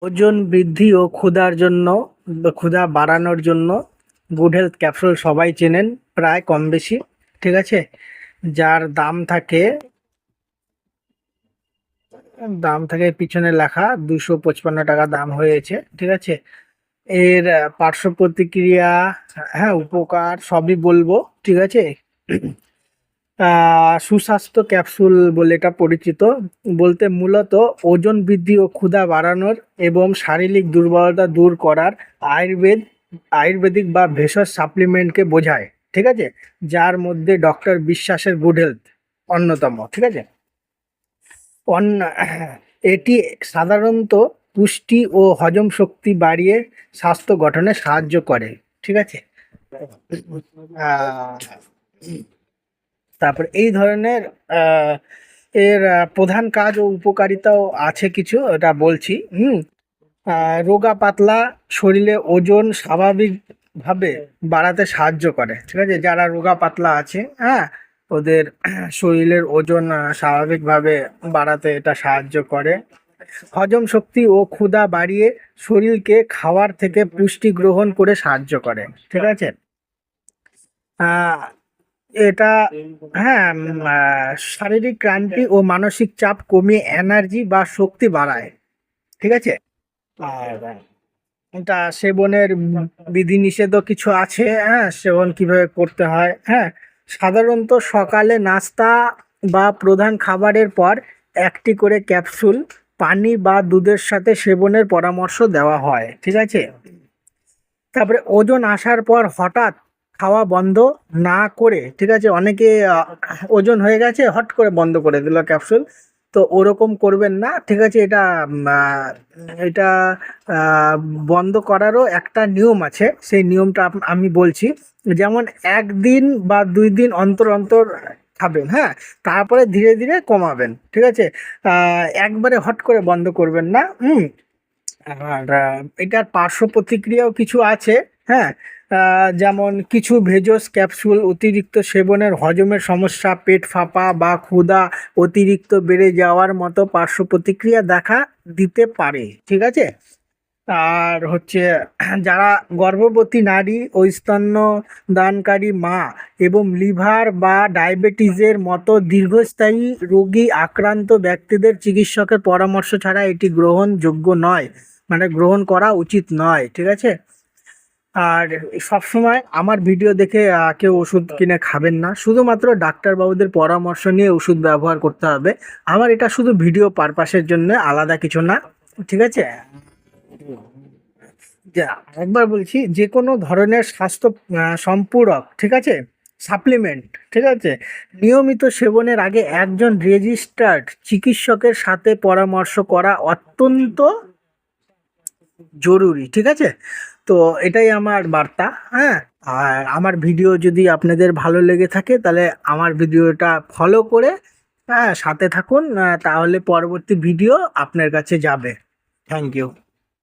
ওজন বৃদ্ধি ও ক্ষুধা বাড়ানোর জন্য গুড হেলথ ক্যাপসুল সবাই চেনেন প্রায় কম বেশি। ঠিক আছে, যার দাম থাকে পিছনে লেখা 255 টাকা দাম হয়েছে। ঠিক আছে, এর পার্শ্ব প্রতিক্রিয়া, হ্যাঁ উপকার সবই বলবো। ঠিক আছে, সুস্বাস্থ্য ক্যাপসুল বলে এটা পরিচিত। বলতে মূলত ওজন বৃদ্ধি ও ক্ষুধা বাড়ানোর এবং শারীরিক দুর্বলতা দূর করার আয়ুর্বেদিক বা ভেষজ সাপ্লিমেন্টকে বোঝায়। ঠিক আছে, যার মধ্যে ডক্টর বিশ্বাসের গুড হেলথ অন্যতম। ঠিক আছে, অন্য এটি সাধারণত পুষ্টি ও হজম শক্তি বাড়িয়ে স্বাস্থ্য গঠনে সাহায্য করে। ঠিক আছে, আহ তারপর এই ধরনের আহ, এর প্রধান কাজ ও উপকারিতাও আছে কিছু, এটা বলছি। রোগা পাতলা শরীরে ওজন স্বাভাবিকভাবে বাড়াতে সাহায্য করে। ঠিক আছে, যারা রোগা পাতলা আছে, হ্যাঁ, ওদের শরীরের ওজন স্বাভাবিকভাবে বাড়াতে এটা সাহায্য করে। হজম শক্তি ও ক্ষুধা বাড়িয়ে শরীরকে খাওয়ার থেকে পুষ্টি গ্রহণ করে সাহায্য করে। ঠিক আছে, আহ এটা, হ্যাঁ, শারীরিক ক্লান্তি ও মানসিক চাপ কমিয়ে এনার্জি বা শক্তি বাড়ায়। ঠিক আছে, আর এটা সেবনের বিধিনিষেধও কিছু আছে। হ্যাঁ, সেবন কিভাবে করতে হয়, হ্যাঁ, সাধারণত সকালে নাস্তা বা প্রধান খাবারের পর একটি করে ক্যাপসুল পানি বা দুধের সাথে সেবনের পরামর্শ দেওয়া হয়। ঠিক আছে, তারপরে ওজন আসার পর হঠাৎ খাওয়া বন্ধ না করে, ঠিক আছে, অনেকে ওজন হয়ে গেছে হট করে বন্ধ করে দিল ক্যাপসুল, তো ওরকম করবেন না। ঠিক আছে, এটা আহ, বন্ধ করারও একটা নিয়ম আছে, সেই নিয়মটা আমি বলছি। যেমন 1 দিন বা 2 দিন অন্তর অন্তর খাবেন, হ্যাঁ, তারপরে ধীরে ধীরে কমাবেন। ঠিক আছে, একবারে হট করে বন্ধ করবেন না। আর এটার পার্শ্ব প্রতিক্রিয়াও কিছু আছে। হ্যাঁ, যেমন কিছু ভেষজ ক্যাপসুল অতিরিক্ত সেবনের হজমের সমস্যা, পেট ফাঁপা বা ক্ষুধা অতিরিক্ত বেড়ে যাওয়ার মতো পার্শ্ব প্রতিক্রিয়া দেখা দিতে পারে। ঠিক আছে, আর হচ্ছে যারা গর্ভবতী নারী ও স্তন্যদানকারী মা এবং লিভার বা ডায়াবেটিসের মতো দীর্ঘস্থায়ী রোগী আক্রান্ত ব্যক্তিদের চিকিৎসকের পরামর্শ ছাড়া এটি গ্রহণযোগ্য নয়, মানে গ্রহণ করা উচিত নয়। ঠিক আছে, আর সবসময় আমার ভিডিও দেখে কেউ ওষুধ কিনে খাবেন না, শুধুমাত্র ডাক্তারবাবুদের পরামর্শ নিয়ে ওষুধ ব্যবহার করতে হবে। আমার এটা শুধু ভিডিও পারপাসের জন্য, আলাদা কিছু না। ঠিক আছে, যা একবার বলছি, যে কোনো ধরনের স্বাস্থ্য সম্পূরক, ঠিক আছে, সাপ্লিমেন্ট, ঠিক আছে, নিয়মিত সেবনের আগে একজন রেজিস্টার্ড চিকিৎসকের সাথে পরামর্শ করা অত্যন্ত জরুরি। ঠিক আছে, তো এটাই আমার বার্তা। হ্যাঁ, আর আমার ভিডিও যদি আপনাদের ভালো লেগে থাকে তাহলে আমার ভিডিওটা ফলো করে, হ্যাঁ, সাথে থাকুন, তাহলে পরবর্তী ভিডিও আপনার কাছে যাবে। Thank you.